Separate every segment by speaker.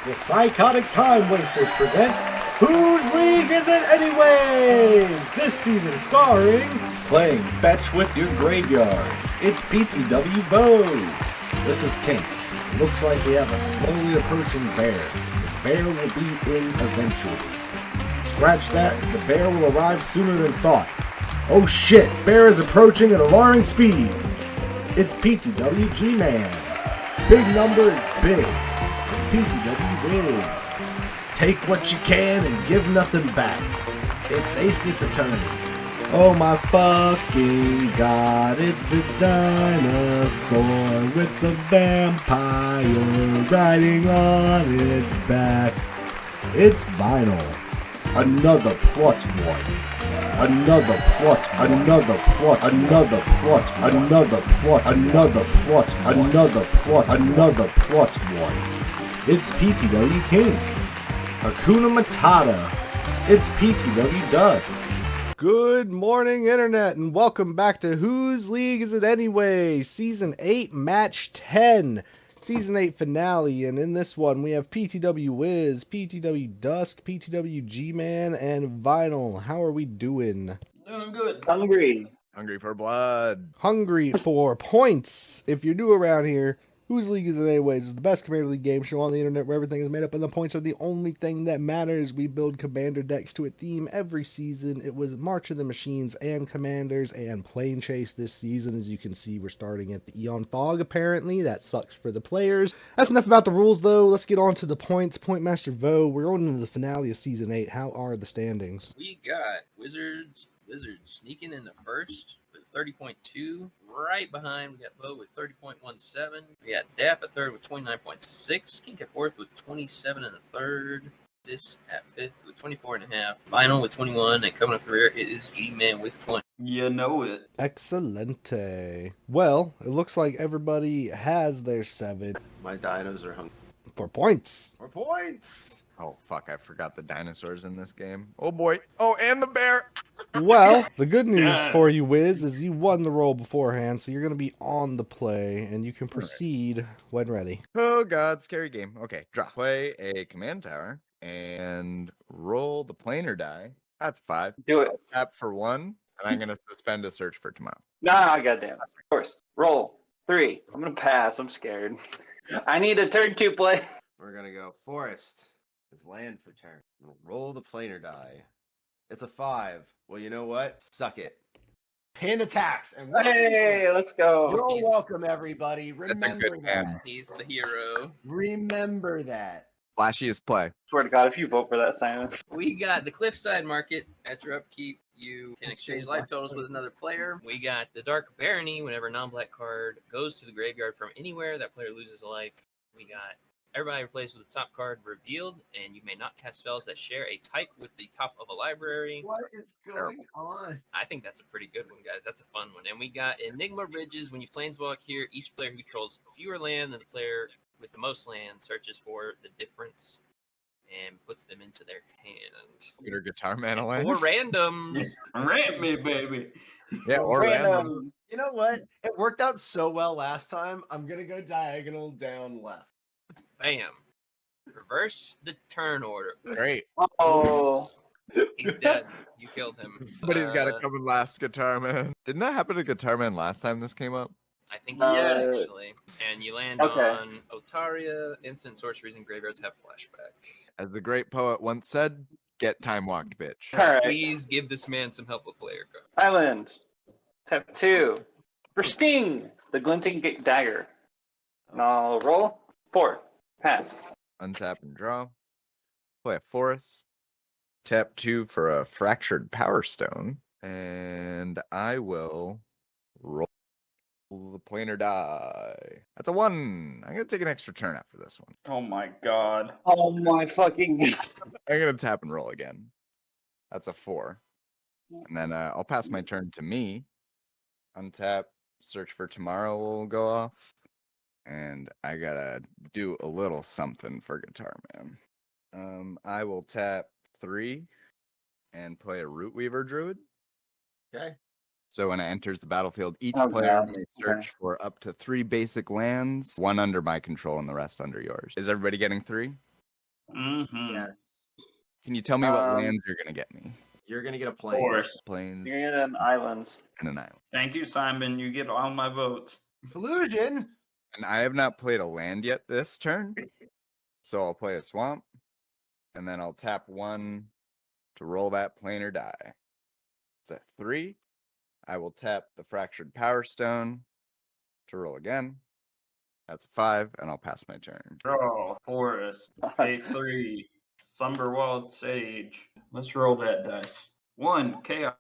Speaker 1: The Psychotic Time Wasters present Whose League Is It Anyways? This season starring Playing Fetch with Your Graveyard. It's PTW Vogue. This is King. It looks like we have a slowly approaching bear. The bear will be in eventually. Scratch that, the bear will arrive sooner than thought. Oh shit, bear is approaching at alarming speeds. It's PTW G-Man. Big number is big. PTW Wiz. Take what you can and give nothing back. It's Ace Attorney. Oh my fucking god, it's a dinosaur with a vampire riding on its back. It's Vinyl. Another plus one. Another plus, another plus, another plus, another plus, another plus, another plus, another plus one. It's PTW King. Hakuna Matata. It's PTW Dust. Good morning, Internet, and welcome back to Whose League Is It Anyway? Season 8, Match 10. Season 8 finale, and in this one we have PTW Wiz, PTW Dusk, PTW G-Man, and Vinyl. How are we doing?
Speaker 2: Doing good.
Speaker 3: Hungry.
Speaker 4: Hungry for blood.
Speaker 1: Hungry for points. If you're new around here, Whose League Is It Anyways is the best Commander League game show on the internet where everything is made up and the points are the only thing that matters. We build Commander decks to a theme every season. It was March of the Machines and Commanders and Plane Chase this season. As you can see, we're starting at the Eon Fog apparently. That sucks for the players. That's enough about the rules though. Let's get on to the points. Point Master Vo, we're going into the finale of Season 8. How are the standings?
Speaker 2: We got Wizards sneaking in the first with 30.2. Right behind, we got Bo with 30.17. We got Daff at third with 29.6. Kink at fourth with 27 and a third. Dis at fifth with 24 and a half. Vinyl with 21. And coming up the rear, it is G-Man with 20.
Speaker 3: You know it.
Speaker 1: Excelente. Well, it looks like everybody has their 7
Speaker 5: My dinos are hungry.
Speaker 1: for points.
Speaker 4: For points. Oh, fuck. I forgot the dinosaurs in this game. Oh, boy. Oh, and the bear.
Speaker 1: Well, the good news
Speaker 3: Yeah.
Speaker 1: for you, Wiz, is you won the roll beforehand, so you're going to be on the play, and you can proceed when ready.
Speaker 4: Oh, God. Scary game. Okay. Draw. Play a command tower and roll the planar die. That's 5.
Speaker 3: Do it.
Speaker 4: Tap for 1. And I'm going to suspend a search for tomorrow.
Speaker 3: Nah, goddamn. Of course. Roll. 3. I'm gonna pass. I'm scared. I need a turn 2 play.
Speaker 5: We're gonna go forest. It's land for turn. Roll the planar die. It's a 5. Well, you know what? Suck it. Pin attacks and
Speaker 3: Hey, let's go.
Speaker 5: You're
Speaker 2: He's-
Speaker 5: welcome, everybody.
Speaker 4: That's a
Speaker 5: Remember
Speaker 4: good
Speaker 5: that.
Speaker 4: man.
Speaker 2: He's the hero.
Speaker 5: Remember that.
Speaker 4: Flashiest play.
Speaker 3: Swear to God, if you vote for that, Simon.
Speaker 2: We got the Cliffside Market. At your upkeep, you can exchange life totals with another player. We got the Dark Barony. Whenever a non-black card goes to the graveyard from anywhere, that player loses a life. We got everybody replaced with the top card revealed, and you may not cast spells that share a type with the top of a library.
Speaker 5: What is going on?
Speaker 2: I think that's a pretty good one, guys. That's a fun one. And we got Enigma Ridges. When you planeswalk here, each player who controls fewer land than the player with the most land searches for the difference and puts them into their hand.
Speaker 4: Your guitar man land.
Speaker 2: Or randoms.
Speaker 3: Rant me, baby.
Speaker 4: Yeah, or random.
Speaker 5: You know what? It worked out so well last time. I'm gonna go diagonal down left.
Speaker 2: Bam. Reverse the turn order.
Speaker 4: Great.
Speaker 3: Oh.
Speaker 2: He's dead. You killed him.
Speaker 4: Somebody's got to come in last, guitar man. Didn't that happen to guitar man last time this came up?
Speaker 2: I think he
Speaker 3: Yeah.
Speaker 2: did, actually. And you land
Speaker 3: Okay.
Speaker 2: on Otaria. Instant sorceries and graveyards have flashback.
Speaker 4: As the great poet once said, get time walked, bitch.
Speaker 3: All right.
Speaker 2: Please give this man some help with player card.
Speaker 3: Island. Tap 2. For Sting, the glinting dagger. And I'll roll. 4. Pass.
Speaker 4: Untap and draw. Play a forest. Tap 2 for a fractured power stone. And I will roll the planar die. That's a 1. I'm going to take an extra turn after this one.
Speaker 3: Oh my god. Oh my fucking god.
Speaker 4: I'm going to tap and roll again. That's a 4. And then I'll pass my turn to me. Untap, search for tomorrow will go off. And I got to do a little something for Guitar Man. I will tap 3 and play a Root Weaver Druid.
Speaker 5: Okay.
Speaker 4: So when it enters the battlefield, each
Speaker 3: Oh,
Speaker 4: player
Speaker 3: God.
Speaker 4: may search for up to 3 basic lands, 1 under my control and the rest under yours. Is everybody getting 3?
Speaker 6: Mm-hmm.
Speaker 5: Yeah.
Speaker 4: Can you tell me what
Speaker 3: Um,
Speaker 4: lands you're gonna get me?
Speaker 5: You're gonna get a
Speaker 6: Of
Speaker 5: plane.
Speaker 6: course.
Speaker 4: Plains
Speaker 3: You're in an island.
Speaker 4: and an island.
Speaker 6: Thank you, Simon. You get all my votes.
Speaker 5: Collusion.
Speaker 4: And I have not played a land yet this turn, so I'll play a swamp, and then I'll tap 1 to roll that planar die. It's a 3. I will tap the Fractured Power Stone to roll again. That's a 5, and I'll pass my turn.
Speaker 6: Draw, Forest, pay 3, Sumberwald Sage. Let's roll that dice. 1, Chaos,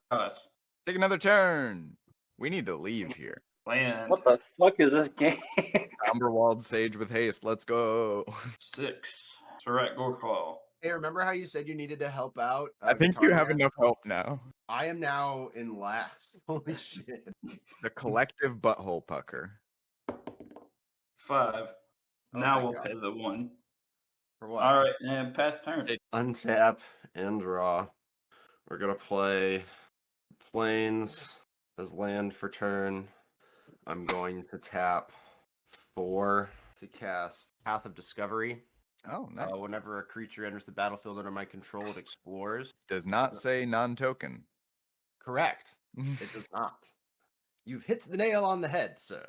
Speaker 4: Take another turn. We need to leave here.
Speaker 6: Land,
Speaker 3: What the fuck is this game?
Speaker 4: Amberwald Sage with haste. Let's go.
Speaker 6: 6, Surratt Gorklaw.
Speaker 5: Hey, remember how you said you needed to help out?
Speaker 4: I think you
Speaker 5: Guitar
Speaker 4: have
Speaker 5: Man?
Speaker 4: enough help now.
Speaker 5: I am now in last. Holy shit.
Speaker 4: The collective butthole pucker.
Speaker 6: 5.
Speaker 5: Oh,
Speaker 6: Now
Speaker 5: thank
Speaker 6: we'll
Speaker 5: God.
Speaker 6: pay the 1.
Speaker 5: For what?
Speaker 6: All right, and pass turn.
Speaker 5: Untap and draw. We're gonna play plains as land for turn. I'm going to tap 4 to cast Path of Discovery.
Speaker 4: Oh, nice.
Speaker 5: Whenever a creature enters the battlefield under my control, it explores.
Speaker 4: Does not say non-token.
Speaker 5: Correct. It does not. You've hit the nail on the head, sir.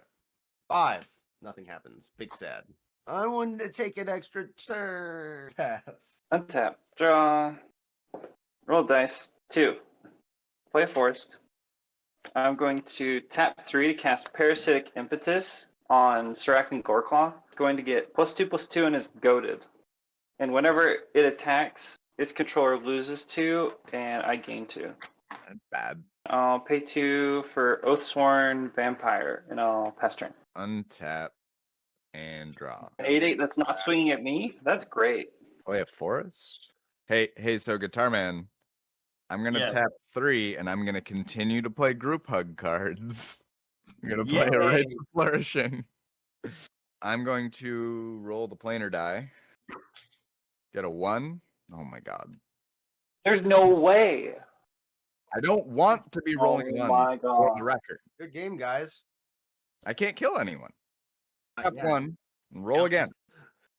Speaker 5: 5. Nothing happens. Big sad. I wanted to take an extra turn. Pass.
Speaker 3: Untap. Draw. Roll dice. 2. Play a forest. I'm going to tap 3 to cast Parasitic Impetus on Serac and Goreclaw. It's going to get +2/+2 and is goaded. And whenever it attacks, its controller loses 2 and I gain 2.
Speaker 4: That's bad.
Speaker 3: I'll pay 2 for Oathsworn Vampire and I'll pass turn.
Speaker 4: Untap and draw.
Speaker 3: 8/8 that's not swinging at me? That's great.
Speaker 4: Play a forest. Hey, so Guitar Man, I'm gonna
Speaker 6: Yes.
Speaker 4: tap 3, and I'm gonna continue to play group hug cards. I'm gonna play a
Speaker 6: Yay.
Speaker 4: Rage of Flourishing. I'm going to roll the planar die. Get a 1. Oh my god.
Speaker 3: There's no way.
Speaker 4: I don't want to be rolling
Speaker 3: Oh
Speaker 4: ones
Speaker 3: my
Speaker 4: for the
Speaker 3: God.
Speaker 4: record.
Speaker 5: Good game, guys.
Speaker 4: I can't kill anyone. Tap
Speaker 5: Yeah.
Speaker 4: 1 and roll again.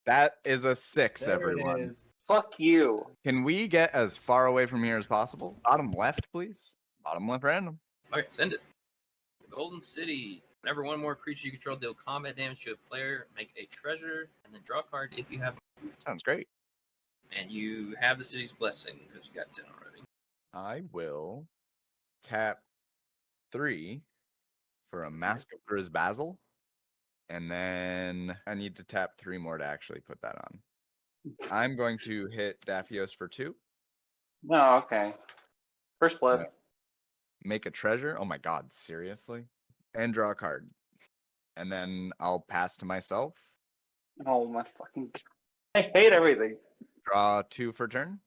Speaker 4: That is a 6,
Speaker 5: There
Speaker 4: everyone.
Speaker 5: it is.
Speaker 3: Fuck you.
Speaker 4: Can we get as far away from here as possible? Bottom left, please. Bottom left random.
Speaker 2: Okay, send it. Golden City. Whenever one more creature you control deal combat damage to a player, make a treasure, and then draw a card if you have.
Speaker 4: Sounds great.
Speaker 2: And you have the city's blessing because you got 10 already.
Speaker 4: I will tap 3 for a Mask of Grizz Basil. And then I need to tap 3 more to actually put that on. I'm going to hit Daphios for 2.
Speaker 3: No, okay. First blood.
Speaker 4: Yeah. Make a treasure. Oh my god, seriously? And draw a card. And then I'll pass to myself.
Speaker 3: Oh my fucking. I hate everything.
Speaker 4: Draw 2 for turn.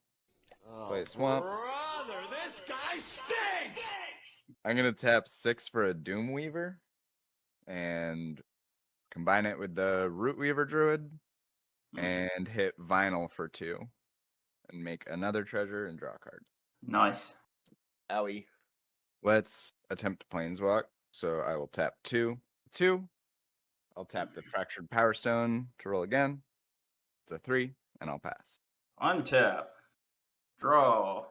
Speaker 4: Play a swamp.
Speaker 7: Brother, this guy stinks!
Speaker 4: I'm gonna tap 6 for a Doomweaver and combine it with the Rootweaver Druid and hit Vinyl for 2 and make another treasure and draw a card.
Speaker 6: Nice.
Speaker 5: Owie.
Speaker 4: Let's attempt to Planeswalk. So I will tap 2. I'll tap the Fractured Power Stone to roll again. It's a 3, and I'll pass.
Speaker 6: Untap. Draw.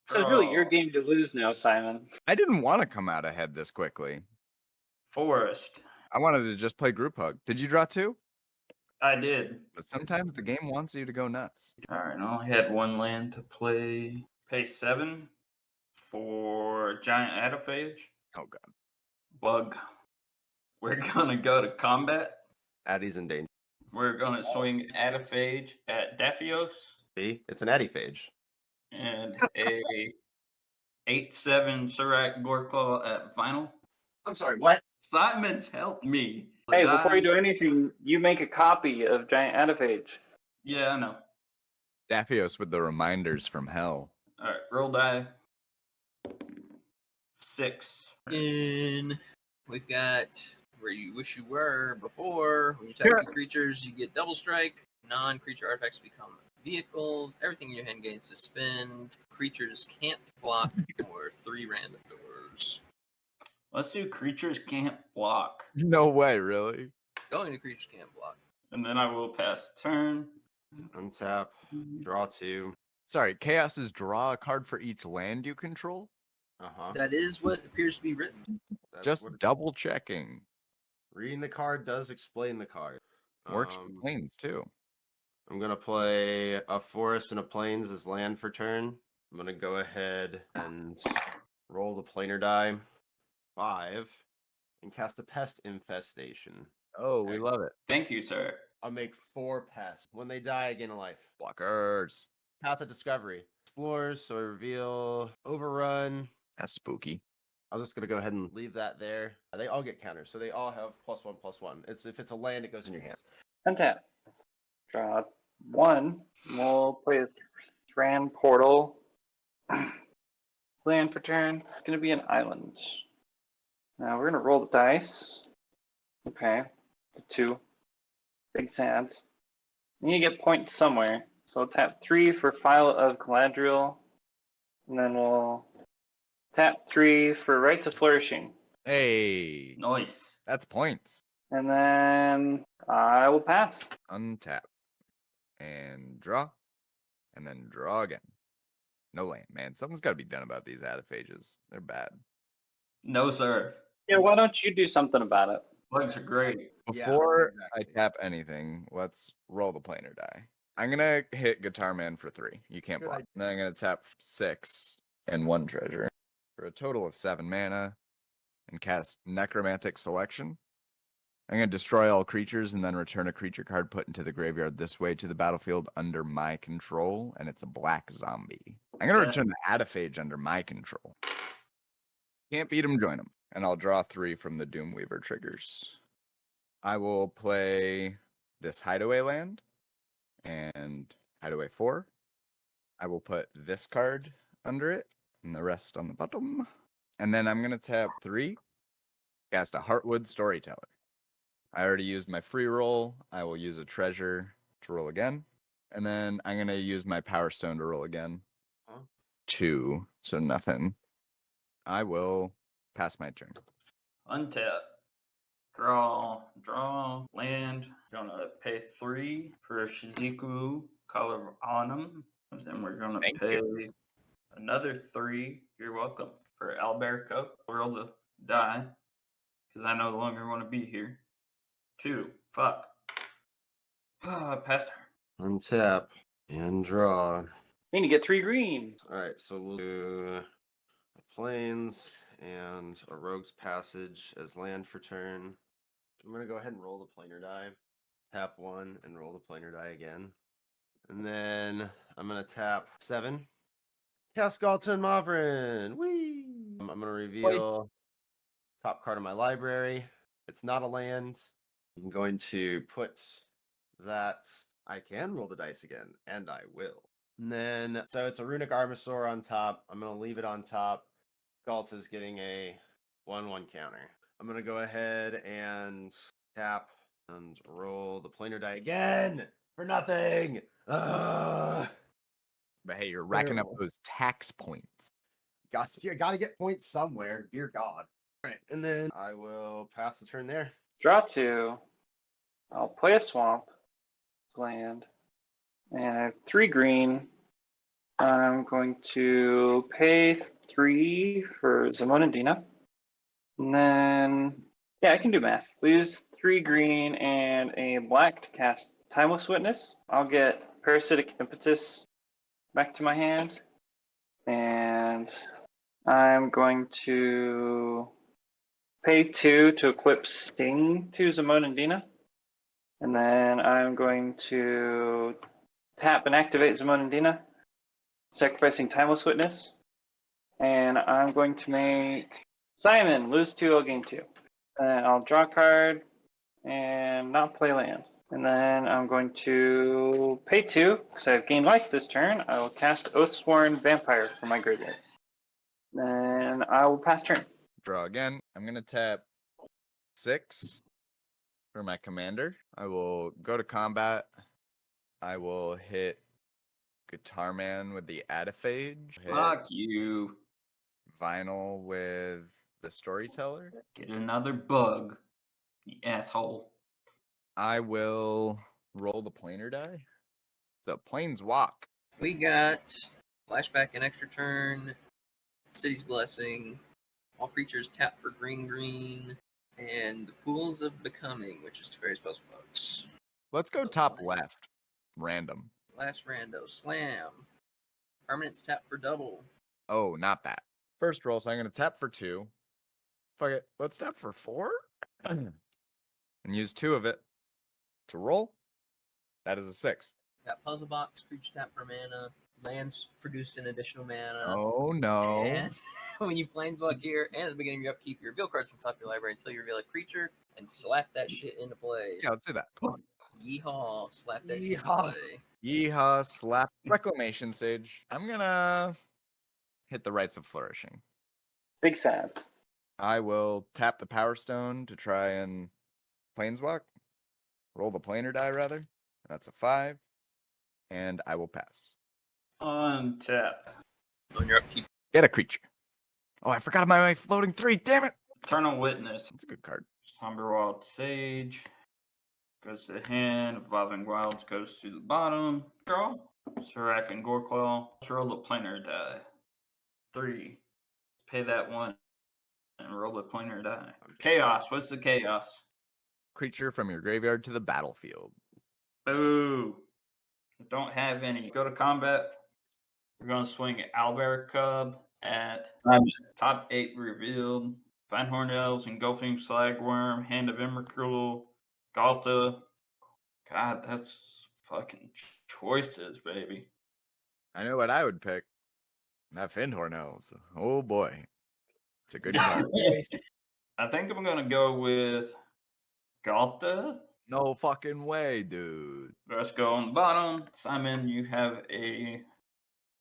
Speaker 3: This is really your
Speaker 6: Draw.
Speaker 3: game to lose now, Simon.
Speaker 4: I didn't want to come out ahead this quickly.
Speaker 6: Forest.
Speaker 4: I wanted to just play Group Hug. Did you draw 2?
Speaker 6: I did.
Speaker 4: But sometimes the game wants you to go nuts.
Speaker 6: All right, I only had 1 land to play. Pay 7 for Giant Adaphage.
Speaker 4: Oh god.
Speaker 6: Bug. We're gonna go to combat.
Speaker 5: Addie's in danger.
Speaker 6: We're gonna swing Adaphage at Daphios
Speaker 5: See? It's an Addyphage.
Speaker 6: and a 8/7 Serac Goreclaw at Vinyl.
Speaker 5: I'm sorry, what?
Speaker 6: Simon's helped me.
Speaker 3: Hey, before you do anything, you make a copy of Giant Adaphage.
Speaker 6: Yeah, I know.
Speaker 4: Daphios with the reminders from hell.
Speaker 6: All right, roll die. 6.
Speaker 2: In we've got where you wish you were before. When you type 2 creatures, you get double strike. Non-creature artifacts become vehicles. Everything in your hand gains suspend. Creatures can't block or 3 random doors.
Speaker 6: Let's do creatures can't block.
Speaker 4: No way, really?
Speaker 2: Going to creatures can't block.
Speaker 6: And then I will pass turn.
Speaker 5: Untap. Draw 2.
Speaker 4: Sorry, Chaos is draw a card for each land you control?
Speaker 5: Uh-huh.
Speaker 2: That is what appears to be written.
Speaker 5: That's
Speaker 4: Just
Speaker 5: what
Speaker 4: double checking.
Speaker 5: reading the card does explain the card.
Speaker 4: Works for planes too.
Speaker 5: I'm gonna play a forest and a plains as land for turn. I'm gonna go ahead and roll the planar die. 5. And cast a pest infestation.
Speaker 4: Oh, we love it.
Speaker 6: Thank you, sir.
Speaker 5: I'll make 4 pests. When they die, I gain a life.
Speaker 4: Blockers.
Speaker 5: Path of Discovery. Explores, so I reveal Overrun.
Speaker 4: That's spooky.
Speaker 5: I'm just gonna go ahead and leave that there. They all get counters, so they all have +1/+1. It's if it's a land, it goes in your hand.
Speaker 3: Untap. Draw 1. We'll play a Thran Portal. Land for turn. It's going to be an island. Now we're going to roll the dice. Okay. The 2. Big sads. You need to get points somewhere. So we'll tap 3 for File of Galadriel. And then we'll tap 3 for Rites of Flourishing.
Speaker 4: Hey,
Speaker 6: Nice.
Speaker 4: that's points.
Speaker 3: And then I will pass.
Speaker 4: Untap. And draw. And then draw again. No land, man. Something's got to be done about these adiphages. They're bad.
Speaker 6: No, sir.
Speaker 3: Yeah, why don't you do something about it?
Speaker 6: Bugs are great.
Speaker 4: Before
Speaker 5: Yeah,
Speaker 4: I tap anything, let's roll the planar die. I'm gonna hit Guitar Man for 3. You can't
Speaker 5: Good
Speaker 4: block.
Speaker 5: idea.
Speaker 4: Then I'm gonna tap 6 and 1 treasure for a total of 7 mana and cast Necromantic Selection. I'm gonna destroy all creatures and then return a creature card put into the graveyard this way to the battlefield under my control, and it's a black zombie. I'm gonna return the Adaphage under my control. Can't beat him, join him. And I'll draw 3 from the Doomweaver triggers. I will play this Hideaway land and Hideaway 4. I will put this card under it and the rest on the bottom. And then I'm going to tap 3, cast a Heartwood Storyteller. I already used my free roll. I will use a treasure to roll again. And then I'm going to use my Power Stone to roll again.
Speaker 5: Huh?
Speaker 4: 2, so nothing. I will pass my turn.
Speaker 6: Untap. Draw, land. Gonna pay 3 for Shizuku Color Autumn. And then we're gonna
Speaker 4: Thank
Speaker 6: pay another 3. You're welcome. For Albert Cup. Roll the die. Because I no longer want to be here. 2. Fuck. Pass turn.
Speaker 5: Untap and draw.
Speaker 3: Need to get 3 green.
Speaker 5: All right, so we'll do a plains and a rogue's passage as land for turn. I'm gonna go ahead and roll the planar die. Tap 1 and roll the planar die again. And then I'm gonna tap 7. Cast Galton Mavrin. Whee! I'm gonna reveal top card of my library. It's not a land. I'm going to put that. I can roll the dice again, and I will. And then, so it's a Runic Armasaur on top. I'm going to leave it on top. Galt is getting a 1/1 counter. I'm going to go ahead and tap and roll the planar die again for nothing.
Speaker 4: But hey, you're racking up those tax points.
Speaker 5: You got to get points somewhere. Dear God. All right, and then I will pass the turn there.
Speaker 3: Draw 2. I'll play a swamp. Land. And I have 3 green. I'm going to pay 3 for Zamon and Dina. And then, yeah, I can do math. We use 3 green and a black to cast Timeless Witness. I'll get Parasitic Impetus back to my hand. And I'm going to pay 2 to equip Sting to Zamon and Dina. And then I'm going to tap and activate Zamon and Dina, sacrificing Timeless Witness. And I'm going to make Simon lose 2, I'll gain 2. And I'll draw a card and not play land. And then I'm going to pay 2, because I've gained life this turn. I will cast Oathsworn Vampire from my graveyard. Then I will pass turn.
Speaker 4: Draw again. I'm going to tap 6 for my commander. I will go to combat. I will hit Guitar Man with the Adaphage. Hit
Speaker 6: Fuck you.
Speaker 4: Vinyl with the Storyteller.
Speaker 6: Get another bug, you asshole.
Speaker 4: I will roll the planar die. So Plains Walk.
Speaker 2: We got Flashback and Extra Turn, City's Blessing, all creatures tap for green, and the Pools of Becoming, which is two very special books.
Speaker 4: Let's go top left. Random.
Speaker 2: Last rando, Slam. Permanents tap for double.
Speaker 4: Oh, not that. First roll, so I'm going to tap for 2. Fuck it. Let's tap for 4. And use 2 of it to roll. That is a 6.
Speaker 2: Got Puzzle Box, creature tap for mana. Lands produce an additional mana.
Speaker 4: Oh, no.
Speaker 2: And when you planeswalk here, and at the beginning of your upkeep, you reveal cards from the top of your library until you reveal a creature and slap that shit into play.
Speaker 4: Yeah, let's do that.
Speaker 2: Yeehaw, slap that shit into
Speaker 4: Yeehaw.
Speaker 2: play.
Speaker 4: Yeehaw, slap, Reclamation Sage. I'm going to hit the Rites of Flourishing.
Speaker 3: Big sads.
Speaker 4: I will tap the Power Stone to try and Planeswalk. Roll the planar die, rather. That's a 5. And I will pass.
Speaker 6: Untap.
Speaker 2: On your upkeep.
Speaker 4: Get a creature. Oh, I forgot my floating 3. Damn it.
Speaker 6: Eternal Witness.
Speaker 4: That's a good card.
Speaker 6: Somberwild Sage. Goes to the hand. Evolving Wilds goes to the bottom. Draw. Serac and Goreclaw. Roll the planar die. 3. Pay that 1. And roll the planar die. Chaos. What's the chaos?
Speaker 4: Creature from your graveyard to the battlefield.
Speaker 6: Boo. Don't have any. Go to combat. We're going to swing Owlbear Cub at top 8 revealed. Finehorn Elves, Engulfing Slagworm, Hand of Emrakul, Galta. God, that's fucking choices, baby.
Speaker 4: I know what I would pick. That Findhorn Elves. Oh boy. It's a good card.
Speaker 6: I think I'm going to go with Galta.
Speaker 4: No fucking way, dude.
Speaker 6: Let's go on the bottom. Simon, you have a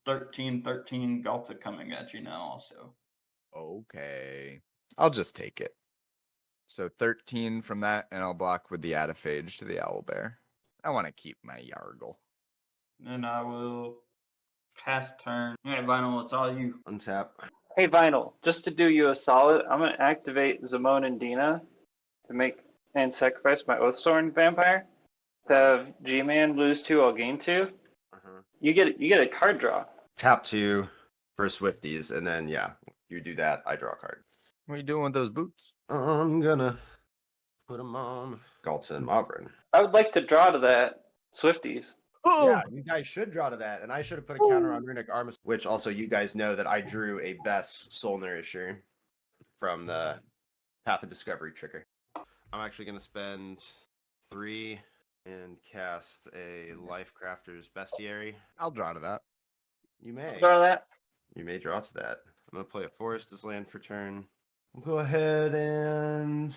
Speaker 6: 13/13 Galta coming at you now also.
Speaker 4: Okay. I'll just take it. So 13 from that, and I'll block with the Adaphage to the Owlbear. I want to keep my Yargle.
Speaker 6: Then I will pass turn. All right, Vinyl, it's all you.
Speaker 5: Untap.
Speaker 3: Hey, Vinyl, just to do you a solid, I'm going to activate Zamon and Dina to make and sacrifice my Oathsworn Vampire to have G-Man lose 2, I'll gain 2.
Speaker 5: Uh-huh.
Speaker 3: You get a card draw.
Speaker 5: Tap 2 for Swifties, and then, yeah, you do that. I draw a card.
Speaker 4: What are you doing with those boots?
Speaker 5: I'm gonna put them on Galton and Mavrin.
Speaker 3: I would like to draw to that Swifties.
Speaker 5: Yeah, you guys should draw to that, and I should have put a counter on Runic Armus, which also you guys know that I drew a best Soul Nourisher from the Path of Discovery trigger. I'm actually going to spend 3 and cast a Life Crafter's Bestiary.
Speaker 4: I'll draw to that.
Speaker 5: You may.
Speaker 3: Draw that.
Speaker 5: You may draw to that. I'm going to play a Forest as land for turn. We'll go ahead and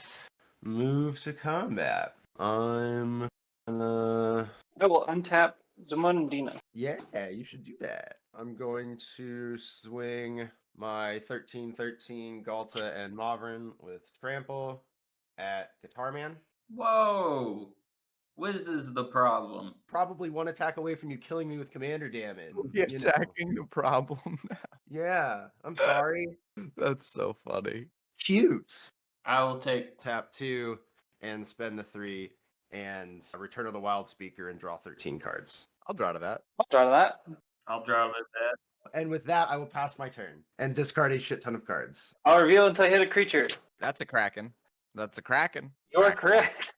Speaker 5: move to combat. I'm gonna...
Speaker 3: I will untap Zamon and Dina.
Speaker 5: Yeah, you should do that. I'm going to swing my 13/13 Galta and Mavrin with Trample at Guitar Man.
Speaker 6: Whoa. Wiz is the problem.
Speaker 5: Probably one attack away from you killing me with commander damage.
Speaker 4: You're
Speaker 5: you know.
Speaker 4: attacking the problem now.
Speaker 5: Yeah, I'm sorry.
Speaker 4: That's so funny.
Speaker 5: Cute.
Speaker 6: I will take.
Speaker 5: Tap 2 and spend the 3 and Return of the Wild Speaker and draw 13 cards.
Speaker 4: I'll draw to that.
Speaker 3: I'll draw to that.
Speaker 6: I'll draw with that.
Speaker 5: And with that, I will pass my turn and discard a shit ton of cards.
Speaker 3: I'll reveal until I hit a creature.
Speaker 4: That's a Kraken. That's a Kraken.
Speaker 3: You're correct.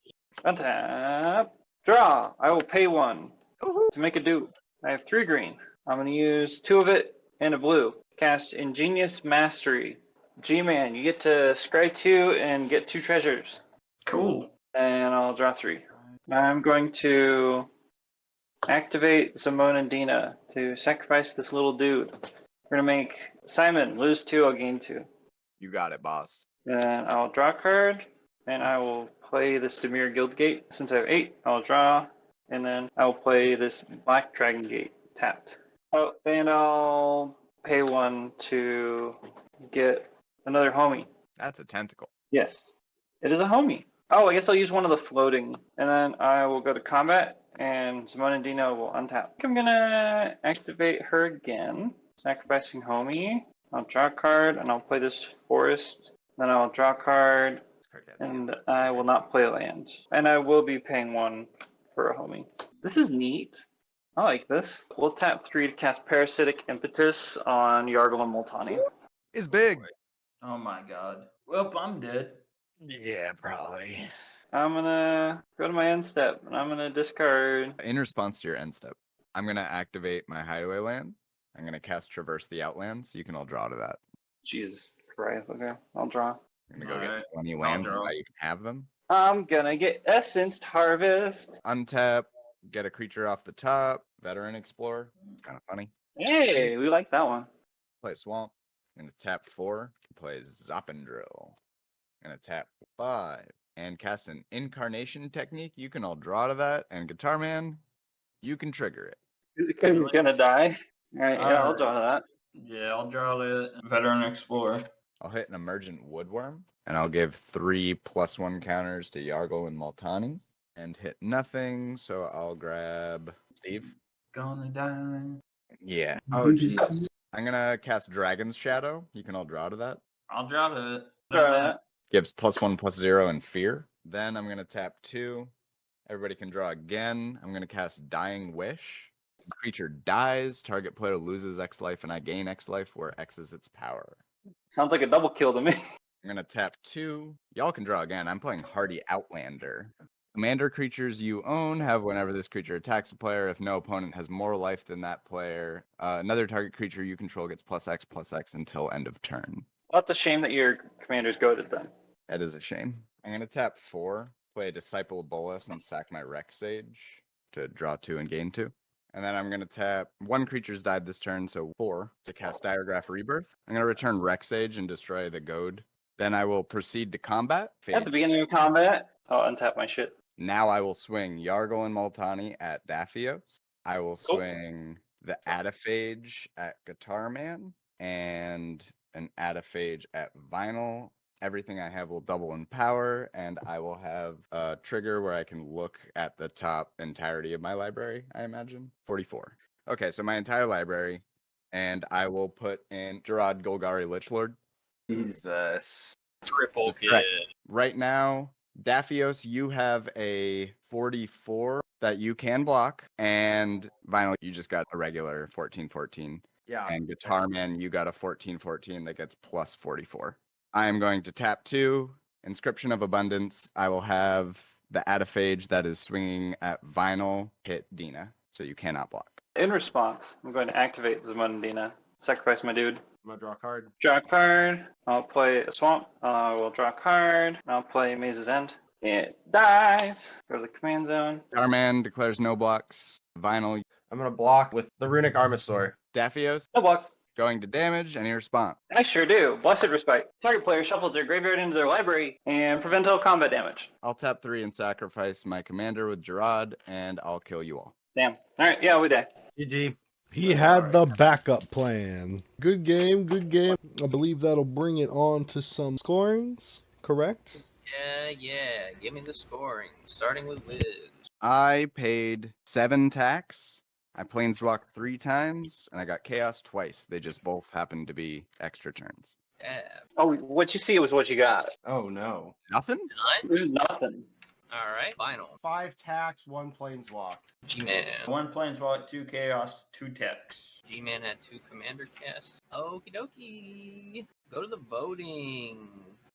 Speaker 3: Untap. Draw. I will pay 1
Speaker 4: Woohoo.
Speaker 3: to make a dupe. I have 3 green. I'm going to use 2 of it and a blue. Cast Ingenious Mastery. G-Man, you get to scry 2 and get 2 treasures.
Speaker 6: Cool.
Speaker 3: And I'll draw 3. I'm going to activate Zamon and Dina to sacrifice this little dude. We're going to make Simon lose 2, I'll gain 2.
Speaker 4: You got it, boss.
Speaker 3: Then I'll draw a card, and I will play this Dimir Guildgate. Since I have 8, I'll draw, and then I'll play this Black Dragon Gate tapped. Oh, and I'll pay 1 to get another homie.
Speaker 4: That's a tentacle.
Speaker 3: Yes, it is a homie. Oh, I guess I'll use one of the floating, and then I will go to combat, and Simone and Dino will untap. I'm gonna activate her again, sacrificing homie. I'll draw a card, and I'll play this forest. Then I'll draw a card, and I will not play land. And I will be paying 1 for a homie. This is neat. I like this. We'll tap 3 to cast Parasitic Impetus on Yargle and Multani.
Speaker 4: Is big.
Speaker 6: Oh my god. Well, I'm dead.
Speaker 4: Yeah, probably.
Speaker 3: I'm gonna go to my end step, and I'm gonna discard.
Speaker 4: In response to your end step, I'm gonna activate my hideaway land. I'm gonna cast Traverse the Outlands, so you can all draw to that.
Speaker 3: Jesus Christ. Okay, I'll draw.
Speaker 4: I'm gonna go
Speaker 6: Alright,
Speaker 4: get 20
Speaker 6: I'll
Speaker 4: lands and
Speaker 6: draw.
Speaker 4: not even have them.
Speaker 3: I'm gonna get Essenced Harvest.
Speaker 4: Untap, get a creature off the top. Veteran Explorer. It's kind of funny.
Speaker 3: Hey, we like that one.
Speaker 4: Play Swamp. I'm gonna tap 4. Play Zoppendrill. I'm gonna tap 5 and cast an Incarnation Technique. You can all draw to that, and Guitar Man, you can trigger it.
Speaker 3: Who's gonna die? Alright, yeah, I'll draw to that.
Speaker 6: Yeah, I'll draw the Veteran Explorer.
Speaker 4: I'll hit an Emergent Woodworm, and I'll give 3 +1 counters to Yargle and Multani, and hit nothing, so I'll grab Steve.
Speaker 6: Gonna die.
Speaker 4: Yeah.
Speaker 5: Oh, jeez.
Speaker 4: I'm gonna cast Dragon's Shadow. You can all draw to that.
Speaker 6: I'll draw to it.
Speaker 3: Draw to that.
Speaker 4: Gives +1/+0 and Fear. Then I'm gonna tap 2. Everybody can draw again. I'm gonna cast Dying Wish. Creature dies. Target player loses X life, and I gain X life, where X is its power.
Speaker 3: Sounds like a double kill to me.
Speaker 4: I'm gonna tap 2. Y'all can draw again. I'm playing Hardy Outlander. Commander creatures you own have whenever this creature attacks a player, if no opponent has more life than that player, another target creature you control gets +X/+X until end of turn.
Speaker 3: Well, it's a shame that your commander's goaded then.
Speaker 4: That is a shame. I'm gonna tap 4, play Disciple of Bolas, and sack my Rec Sage to draw 2 and gain 2. And then I'm gonna tap 1 creature's died this turn, so 4 to cast Diregraph Rebirth. I'm gonna return Rec Sage and destroy the goad. Then I will proceed to combat.
Speaker 3: At the beginning of combat, I'll untap my shit.
Speaker 4: Now I will swing Yargle and Multani at Daphios. I will swing the Adaphage at Guitar Man and an Adaphage at Vinyl. Everything I have will double in power, and I will have a trigger where I can look at the top entirety of my library, I imagine. 44. Okay, so my entire library, and I will put in Gerard Golgari Lichlord.
Speaker 5: Jesus.
Speaker 2: Triple
Speaker 4: That's
Speaker 2: kid.
Speaker 4: correct. Right now, Daphios, you have a 44 that you can block, and Vinyl, you just got a regular 14/14.
Speaker 5: Yeah.
Speaker 4: And Guitar Man, you got a 14/14 that gets +44. I am going to tap 2, Inscription of Abundance. I will have the Adaphage that is swinging at Vinyl hit Dina, so you cannot block.
Speaker 3: In response, I'm going to activate Zamundina. Sacrifice my dude.
Speaker 5: I'm gonna draw a card.
Speaker 3: Draw a card. I'll play a swamp. I will draw a card. I'll play Maze's End. It dies. Go to the command zone.
Speaker 4: Guitar Man declares no blocks. Vinyl,
Speaker 5: I'm gonna block with the Runic Armasaur.
Speaker 4: Daphios,
Speaker 3: No blocks.
Speaker 4: going to damage. Any response?
Speaker 3: I sure do. Blessed Respite. Target player shuffles their graveyard into their library and prevent all combat damage.
Speaker 4: I'll tap 3 and sacrifice my commander with Gerard, and I'll kill you all.
Speaker 3: Damn. Alright, yeah, we die.
Speaker 5: GG.
Speaker 8: He had the backup plan. Good game, good game. I believe that'll bring it on to some scorings, correct?
Speaker 2: Yeah. Give me the scoring. Starting with Wiz.
Speaker 4: I paid 7 tax. I planeswalked 3 times, and I got chaos twice. They just both happened to be extra turns.
Speaker 2: Dab.
Speaker 3: Oh, what you see was what you got.
Speaker 5: Oh no.
Speaker 4: Nothing?
Speaker 2: 9.
Speaker 3: There's nothing.
Speaker 2: All right. Final.
Speaker 5: 5 tax, 1 planeswalk.
Speaker 2: G-Man.
Speaker 6: 1 Planeswalk, 2 Chaos, 2 Tex.
Speaker 2: G-Man had 2 commander casts. Okie dokie. Go to the voting.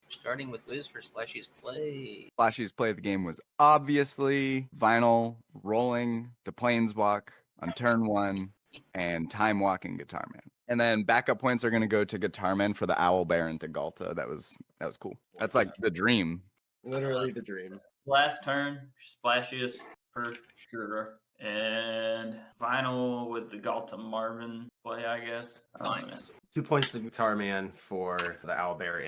Speaker 2: Starting with Wiz for Splashy's play.
Speaker 4: Flashy's play of the game was obviously Vinyl rolling to planeswalk on turn 1 and time walking Guitar Man. And then backup points are going to go to Guitar Man for the Owl Baron to Galta. That was cool. That's like the dream.
Speaker 5: Literally the dream.
Speaker 6: Last turn, Splashiest for sure. And Vinyl with the Galta Marvin play, I guess. I don't know.
Speaker 2: Nice.
Speaker 5: 2 points to Guitar Man for the Owlbear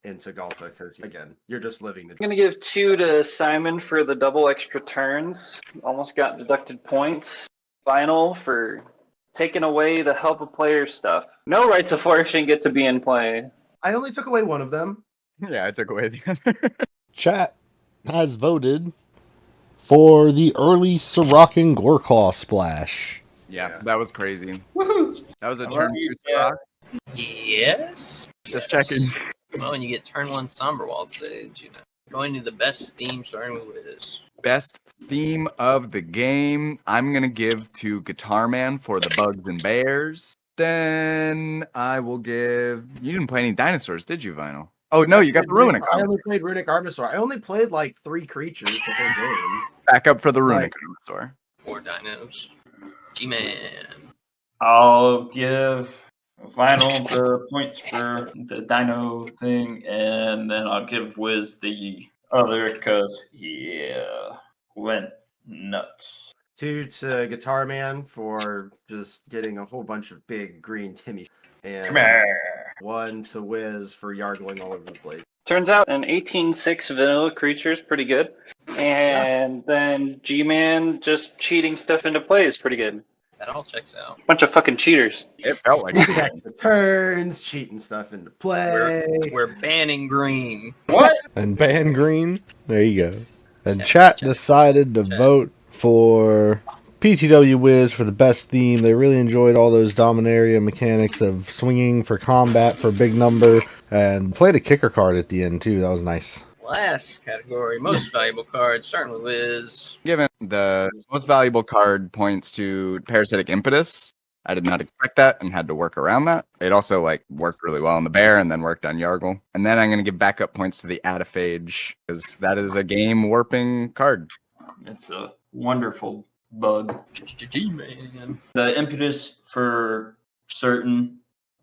Speaker 5: into Galta, because again, you're just living the
Speaker 3: I'm
Speaker 5: dream.
Speaker 3: gonna give 2 to Simon for the double extra turns. Almost got deducted points. Vinyl for taking away the help of players stuff. No Rites of Flourishing get to be in play.
Speaker 5: I only took away one of them.
Speaker 4: Yeah, I took away the other.
Speaker 8: Chat has voted for the early Sirac Goreclaw splash.
Speaker 4: Yeah, that was crazy.
Speaker 6: Woohoo!
Speaker 4: That was a
Speaker 6: I
Speaker 4: turn
Speaker 6: love you,
Speaker 4: 2 Sirac.
Speaker 2: Yes.
Speaker 4: Just
Speaker 2: Yes.
Speaker 4: checking.
Speaker 2: Well, and you get turn 1 Somberwald Sage, you know. Going to the best theme starting with Wiz.
Speaker 4: Best theme of the game, I'm going to give to Guitar Man for the Bugs and Bears. Then I will give... You didn't play any dinosaurs, did you, Vinyl? Oh, no, you got the Runic.
Speaker 5: I only played Runic Armasaur. I only played like 3 creatures the whole game.
Speaker 4: Back up for the Runic Armasaur.
Speaker 2: 4 dinos. G-Man.
Speaker 6: I'll give Vinyl the points for the dino thing, and then I'll give Wiz the other because went nuts.
Speaker 5: 2 to Guitar Man for just getting a whole bunch of big green Timmy. And
Speaker 6: Come here.
Speaker 5: 1 to Wiz for yargling all over the place.
Speaker 3: Turns out an 18-6 vanilla creature is pretty good. And then G-Man just cheating stuff into play is pretty good.
Speaker 2: That all checks out.
Speaker 3: Bunch of fucking cheaters.
Speaker 4: It felt like
Speaker 5: The turns, cheating stuff into play.
Speaker 2: We're banning green.
Speaker 6: What?
Speaker 8: And ban green. There you go. And chat decided to vote for PTW Wiz for the best theme. They really enjoyed all those Dominaria mechanics of swinging for combat for big number, and played a kicker card at the end too. That was nice.
Speaker 2: Last category, most valuable cards, starting with Wiz.
Speaker 4: Given the most valuable card points to Parasitic Impetus. I did not expect that and had to work around that. It also worked really well on the bear and then worked on Yargle. And then I'm going to give backup points to the Adaphage because that is a game warping card.
Speaker 6: It's a wonderful bug.
Speaker 2: G-Man.
Speaker 6: The impetus for certain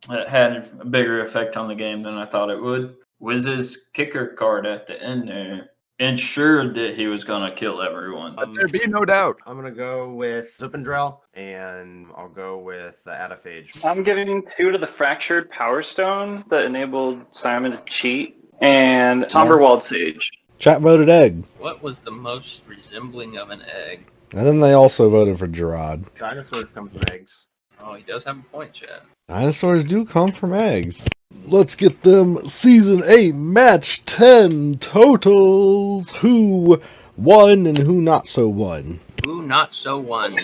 Speaker 6: had a bigger effect on the game than I thought it would. Wiz's kicker card at the end there ensured that he was going to kill everyone.
Speaker 4: Let there be no doubt.
Speaker 5: I'm going to go with Zupendrel, and I'll go with the Adaphage.
Speaker 3: I'm giving 2 to the Fractured Power Stone that enabled Simon to cheat, and Somberwald Sage.
Speaker 8: Chat voted egg.
Speaker 2: What was the most resembling of an egg?
Speaker 8: And then they also voted for Gerard.
Speaker 5: Dinosaurs come from eggs.
Speaker 2: Oh, he does have a point, chat.
Speaker 8: Dinosaurs do come from eggs. Let's get them Season 8 Match 10 totals. Who won and who not so won?
Speaker 2: Who not so won?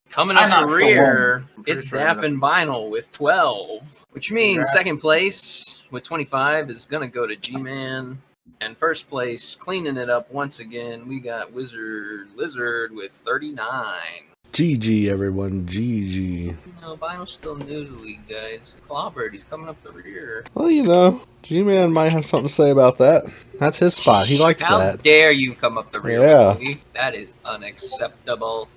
Speaker 2: Coming
Speaker 6: I'm
Speaker 2: up
Speaker 6: not
Speaker 2: the
Speaker 6: so
Speaker 2: rear,
Speaker 5: I'm pretty
Speaker 2: it's
Speaker 5: sure
Speaker 2: Daff
Speaker 5: I'm
Speaker 2: and Vinyl with 12. Which means
Speaker 5: Congrats.
Speaker 2: second place with 25 is going to go to G-Man. And first place, cleaning it up once again, we got Wizard Lizard with 39.
Speaker 8: GG, everyone. GG.
Speaker 2: Vinyl's still new to the league, guys. Clobbered, he's coming up the rear.
Speaker 8: Well, G-Man might have something to say about that. That's his spot. He likes
Speaker 2: How
Speaker 8: that.
Speaker 2: dare you come up the rear
Speaker 8: Yeah.
Speaker 2: with me? That is unacceptable.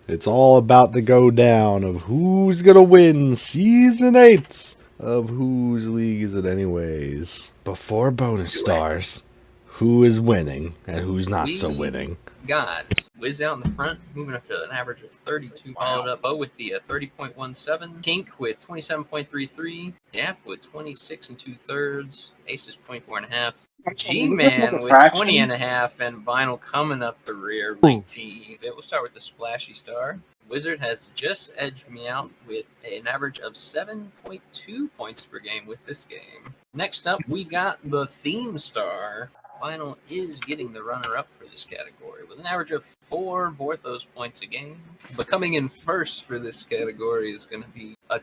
Speaker 8: It's all about the go down of who's gonna win Season 8 of Whose League Is It Anyways. Before bonus stars, who is winning and who's not so winning?
Speaker 2: Got Wiz out in the front, moving up to an average of 32. Followed up Bo with the 30.17. Kink with 27.33. Daff with 26 2/3. Aces 24.5. G-Man with 20.5. And Vinyl coming up the rear. Link T. We'll start with the splashy star. Wizard has just edged me out with an average of 7.2 points per game with this game. Next up, we got the theme star. Vinyl is getting the runner-up for this category with an average of 4 Vorthos points a game. But coming in first for this category is going to be a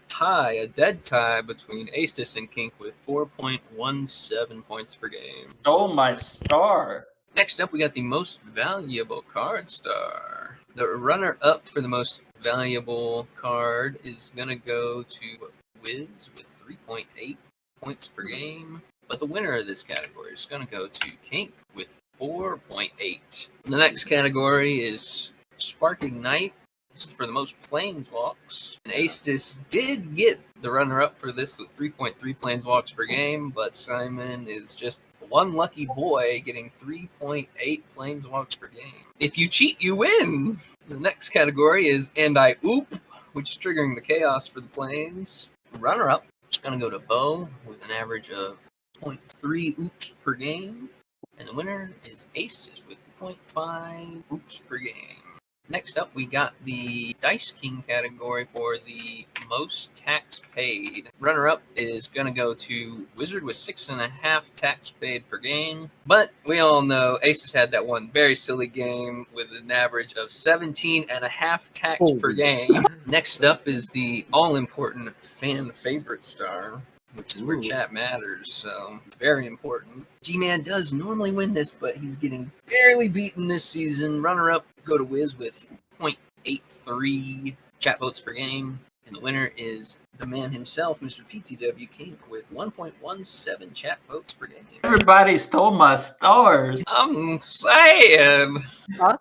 Speaker 2: dead tie between Aestus and Kink with 4.17 points per game.
Speaker 6: Stole my star.
Speaker 2: Next up, we got the most valuable card star. The runner-up for the most valuable card is going to go to Wiz with 3.8 points per game. But the winner of this category is going to go to Kink with 4.8. The next category is Spark Ignite. This is for the most planeswalks. And Aestus did get the runner-up for this with 3.3 planeswalks per game, but Simon is just one lucky boy getting 3.8 planeswalks per game. If you cheat, you win! The next category is And I Oop, which is triggering the chaos for the planes. Runner-up is going to go to Bo with an average of 0.3 oops per game. And the winner is Aces with 0.5 oops per game. Next up, we got the Dice King category for the most tax paid. Runner-up is going to go to Wizard with 6.5 tax paid per game. But we all know Aces had that one very silly game with an average of 17.5 tax per game. Next up is the all-important fan favorite star. which is where chat matters, so very important. G-Man does normally win this, but he's getting barely beaten this season. Runner-up go to Wiz with 0.83 chat votes per game, and the winner is the man himself, Mr. PTW King, with 1.17 chat votes per game.
Speaker 6: Everybody stole my stars.
Speaker 2: I'm saying.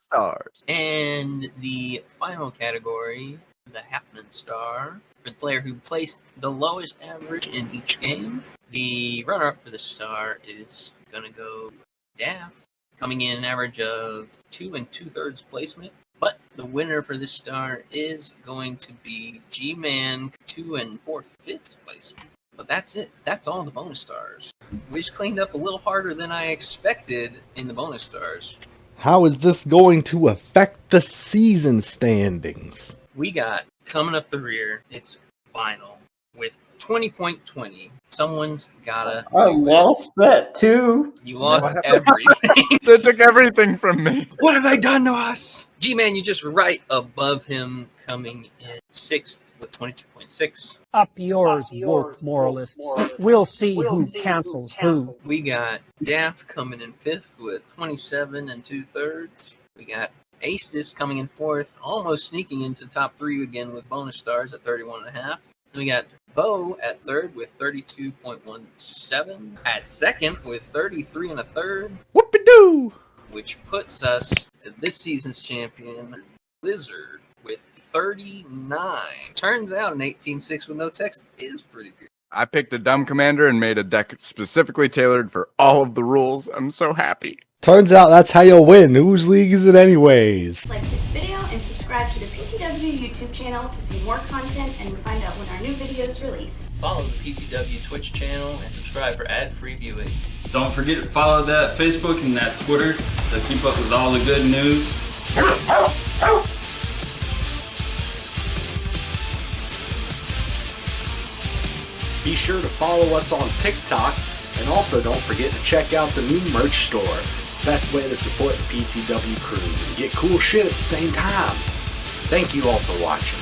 Speaker 4: Stars.
Speaker 2: And the final category, the Happening Star, for the player who placed the lowest average in each game. The runner-up for the star is going to go Daft, coming in an average of 2 2/3 placement. But the winner for this star is going to be G-Man, 2 4/5 placement. But that's it. That's all the bonus stars. We just cleaned up a little harder than I expected in the bonus stars.
Speaker 8: How is this going to affect the season standings?
Speaker 2: We got coming up the rear. It's final with 20.20. Someone's gotta.
Speaker 6: I lost that too.
Speaker 2: You lost everything.
Speaker 4: They took everything from me.
Speaker 2: What have they done to us? G-Man, you're just right above him, coming in 6th with 22.6.
Speaker 9: Up yours, woke moralists. We'll see who cancels who.
Speaker 2: We got Daft coming in 5th with 27 2/3. We got Aestus coming in 4th, almost sneaking into top 3 again with bonus stars at 31.5. And we got Bo at 3rd with 32.17. At 2nd with 33 1/3.
Speaker 8: Whoopie-doo!
Speaker 2: Which puts us to this season's champion, Lizard, with 39. Turns out an 18-6 with no text is pretty good.
Speaker 4: I picked a dumb commander and made a deck specifically tailored for all of the rules. I'm so happy.
Speaker 8: Turns out that's how you'll win. Whose league is it anyways?
Speaker 10: Like this video and subscribe to the PTW YouTube channel to see more content and find out when our new videos release.
Speaker 2: Follow the PTW Twitch channel and subscribe for ad-free viewing.
Speaker 6: Don't forget to follow that Facebook and that Twitter to keep up with all the good news.
Speaker 11: Be sure to follow us on TikTok, and also don't forget to check out the new merch store. Best way to support the PTW crew and get cool shit at the same time. Thank you all for watching.